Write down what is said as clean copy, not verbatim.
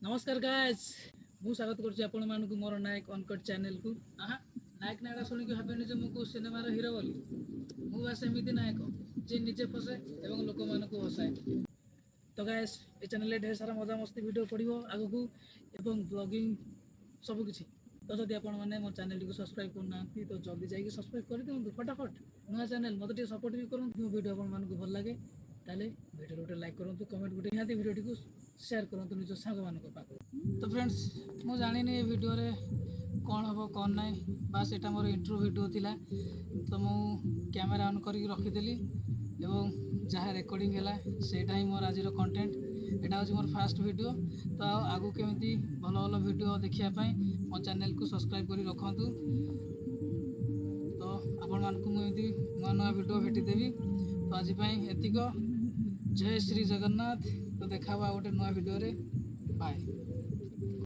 नमस्कार गाइस मु स्वागत करुच्ची आपण मानक मोर नायक अनकट चैनल को नायक नायक शुणिक भावे जे मुझे सिनेमार हिरो बोली मुझे एमती नायक जे निजे फसे और लोक मान हसाए। तो गाइस ये चैनल ढेर सारा मजा मस्ती वीडियो पड़ो आग को एवं ब्लॉगिंग सबकि। तो जब आपण मैंने मो चैनल को सब्सक्राइब करना तो जल्दी जाइए सब्सक्राइब कर दिखाँ फटाफट नुआ चैनल मत सपोर्ट भी करूँ जो वीडियो आप भल लगे ताले वीडियो गोटे लाइक करूँ कमेंट गोटे निहाती वीडियो को शेयर करूँ निज सांग मान पाख। तो फ्रेंड्स मु जानी ये वीडियो रे कौन हम कौन ना बास यहाँ मोर इंट्रो वीडियो थिला तो मु कैमेरा ऑन करके रखीदेली एवं जहाँ रेकर्डिंग है सेटा ही मोर आज कंटेंट यहाँ हूँ मोर फास्ट वीडियो। तो आगू केमी भल भल वीडियो देखापी मो चैनल को सब्सक्राइब कर रखु। तो आपण मानक मुझे नुआ नुआ वीडियो भेटिदेवी। तो आज एतिक जय श्री जगन्नाथ। तो देखा गोटे नुआ वीडियो रे बाय।